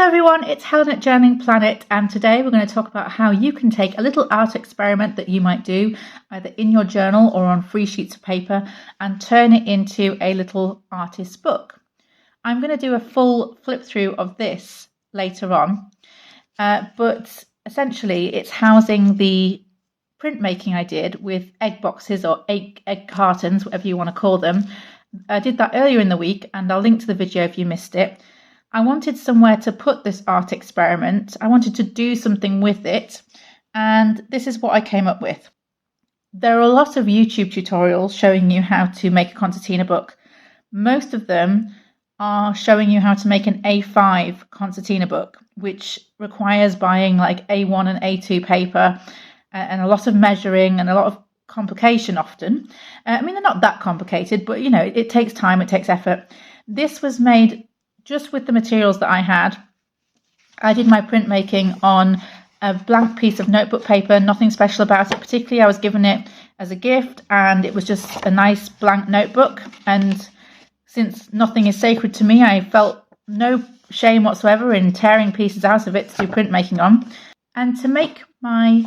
Hello everyone, it's Helen at Journaling Planet, and today we're going to talk about how you can take a little art experiment that you might do either in your journal or on free sheets of paper and turn it into a little artist's book. I'm going to do a full flip through of this later on, but essentially it's housing the printmaking I did with egg boxes or egg cartons, whatever you want to call them. I did that earlier in the week and I'll link to the video if you missed it. I wanted somewhere to put this art experiment. I wanted to do something with it, and this is what I came up with. There are a lot of YouTube tutorials showing you how to make a concertina book. Most of them are showing you how to make an A5 concertina book, which requires buying like A1 and A2 paper and a lot of measuring and a lot of complication often. I mean, they're not that complicated, but you know, it takes time, it takes effort. This was made just with the materials that I had. I did my printmaking on a blank piece of notebook paper, nothing special about it. Particularly, I was given it as a gift and it was just a nice blank notebook. And since nothing is sacred to me, I felt no shame whatsoever in tearing pieces out of it to do printmaking on. And to make my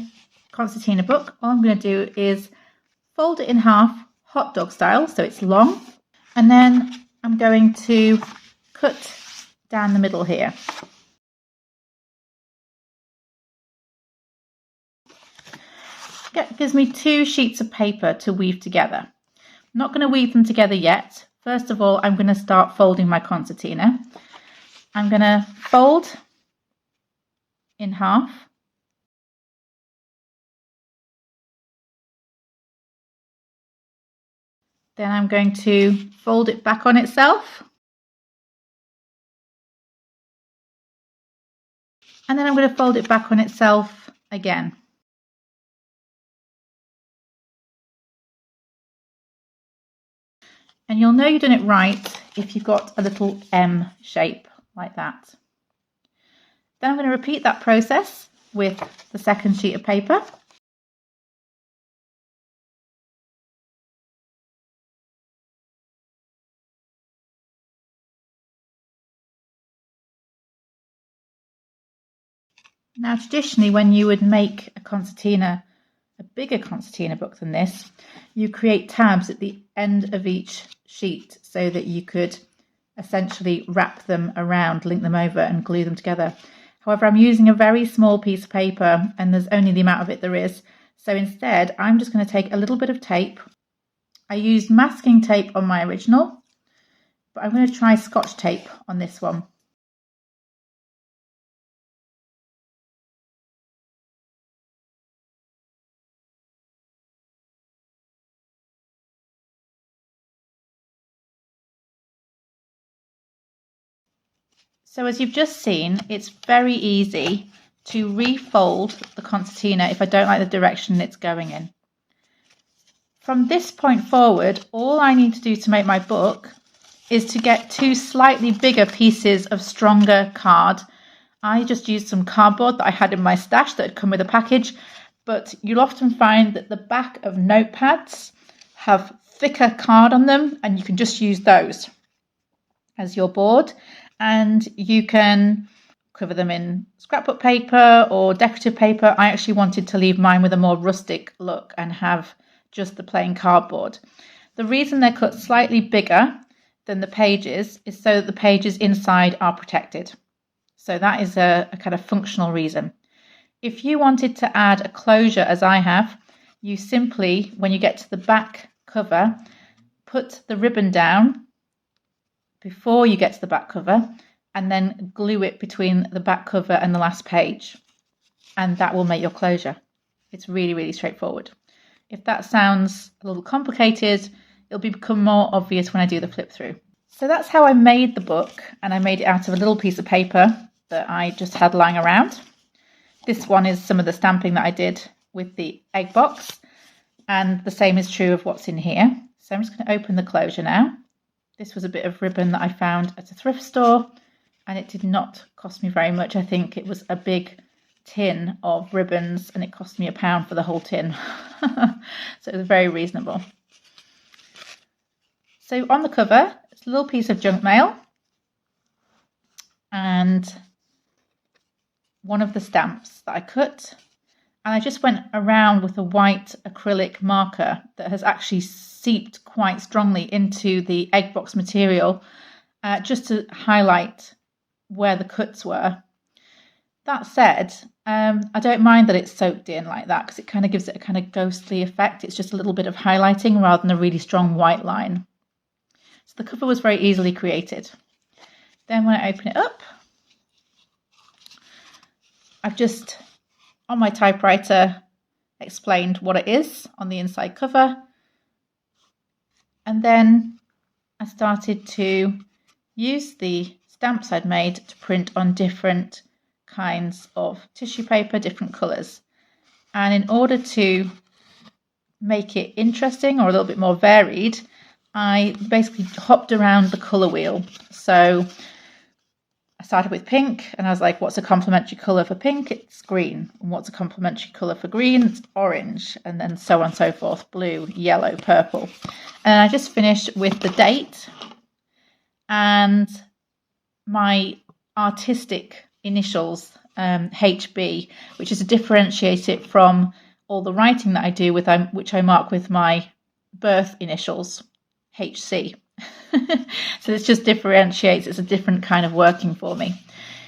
concertina book, all I'm going to do is fold it in half, hot dog style, so it's long. And then I'm going to cut down the middle here. That gives me 2 sheets of paper to weave together. I'm not going to weave them together yet. First of all, I'm going to start folding my concertina. I'm going to fold in half. Then I'm going to fold it back on itself. And then I'm going to fold it back on itself again. And you'll know you've done it right if you've got a little M shape like that. Then I'm going to repeat that process with the second sheet of paper. Now, traditionally, when you would make a concertina, a bigger concertina book than this, you create tabs at the end of each sheet so that you could essentially wrap them around, link them over and glue them together. However, I'm using a very small piece of paper and there's only the amount of it there is. So instead, I'm just going to take a little bit of tape. I used masking tape on my original, but I'm going to try Scotch tape on this one. So as you've just seen, it's very easy to refold the concertina if I don't like the direction it's going in. From this point forward, all I need to do to make my book is to get 2 slightly bigger pieces of stronger card. I just used some cardboard that I had in my stash that had come with a package, but you'll often find that the back of notepads have thicker card on them and you can just use those as your board. And you can cover them in scrapbook paper or decorative paper. I actually wanted to leave mine with a more rustic look and have just the plain cardboard. The reason they're cut slightly bigger than the pages is so that the pages inside are protected. So that is a kind of functional reason. If you wanted to add a closure, as I have, you simply, when you get to the back cover, put the ribbon down before you get to the back cover and then glue it between the back cover and the last page, and that will make your closure. It's really, really straightforward. If that sounds a little complicated, it'll become more obvious when I do the flip through. So that's how I made the book, and I made it out of a little piece of paper that I just had lying around. This one is some of the stamping that I did with the egg box, and the same is true of what's in here. So I'm just going to open the closure now. This was a bit of ribbon that I found at a thrift store and it did not cost me very much. I think it was a big tin of ribbons and it cost me £1 for the whole tin. So it was very reasonable. So on the cover, it's a little piece of junk mail and one of the stamps that I cut, and I just went around with a white acrylic marker that has actually seeped quite strongly into the egg box material, just to highlight where the cuts were. That said, I don't mind that it's soaked in like that, because it kind of gives it a kind of ghostly effect. It's just a little bit of highlighting rather than a really strong white line. So the cover was very easily created. Then when I open it up, I've just, on my typewriter, explained what it is on the inside cover. And then I started to use the stamps I'd made to print on different kinds of tissue paper, different colours. And in order to make it interesting or a little bit more varied, I basically hopped around the colour wheel. So I started with pink, and I was like, what's a complementary colour for pink? It's green. And what's a complementary colour for green? It's orange. And then so on and so forth, blue, yellow, purple. And I just finished with the date and my artistic initials, HB, which is to differentiate it from all the writing that I do, with which I mark with my birth initials, HC. So this just differentiates. It's a different kind of working for me.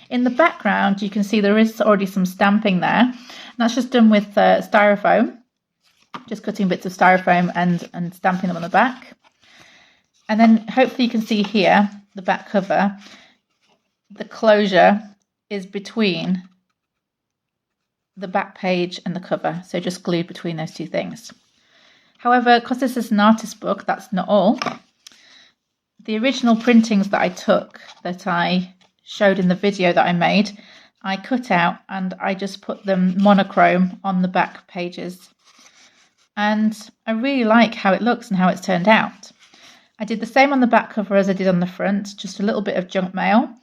In the background, you can see there is already some stamping there. And that's just done with styrofoam, just cutting bits of styrofoam and stamping them on the back. And then hopefully you can see here, the back cover, the closure is between the back page and the cover. So just glued between those two things. However, because this is an artist book, that's not all. The original printings that I took, that I showed in the video that I made, I cut out and I just put them monochrome on the back pages. And I really like how it looks and how it's turned out. I did the same on the back cover as I did on the front, just a little bit of junk mail,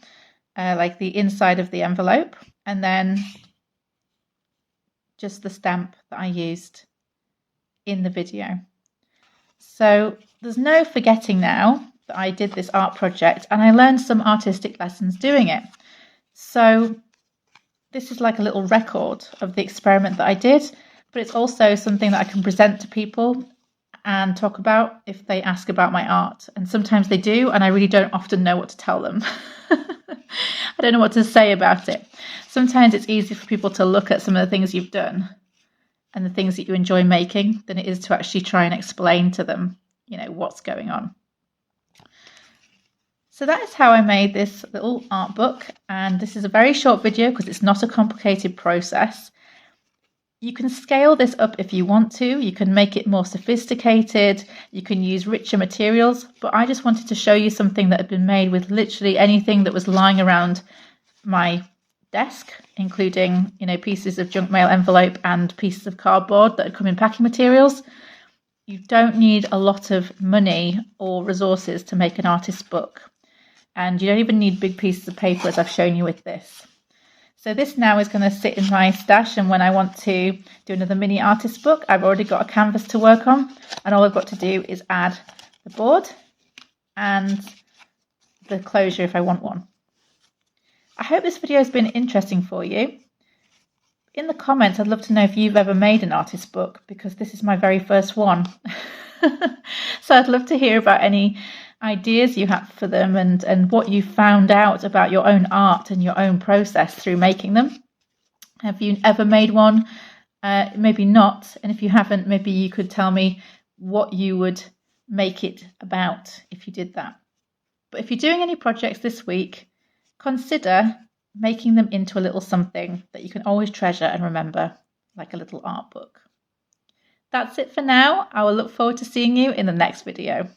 like the inside of the envelope, and then just the stamp that I used in the video. So there's no forgetting now that I did this art project, and I learned some artistic lessons doing it. So this is like a little record of the experiment that I did, but it's also something that I can present to people and talk about if they ask about my art. And sometimes they do, and I really don't often know what to tell them. I don't know what to say about it. Sometimes it's easy for people to look at some of the things you've done and the things that you enjoy making than it is to actually try and explain to them, what's going on. So that is how I made this little art book, and this is a very short video because it's not a complicated process. You can scale this up if you want to. You can make it more sophisticated. You can use richer materials, but I just wanted to show you something that had been made with literally anything that was lying around my desk, including, pieces of junk mail envelope and pieces of cardboard that had come in packing materials. You don't need a lot of money or resources to make an artist's book. And you don't even need big pieces of paper, as I've shown you with this. So this now is going to sit in my stash, and when I want to do another mini artist book, I've already got a canvas to work on, and all I've got to do is add the board and the closure if I want one. I hope this video has been interesting for you. In the comments, I'd love to know if you've ever made an artist book, because this is my very first one. So I'd love to hear about any ideas you have for them and what you found out about your own art and your own process through making them. Have you ever made one? Maybe not. And if you haven't, maybe you could tell me what you would make it about if you did that. But if you're doing any projects this week, consider making them into a little something that you can always treasure and remember, like a little art book. That's it for now. I will look forward to seeing you in the next video.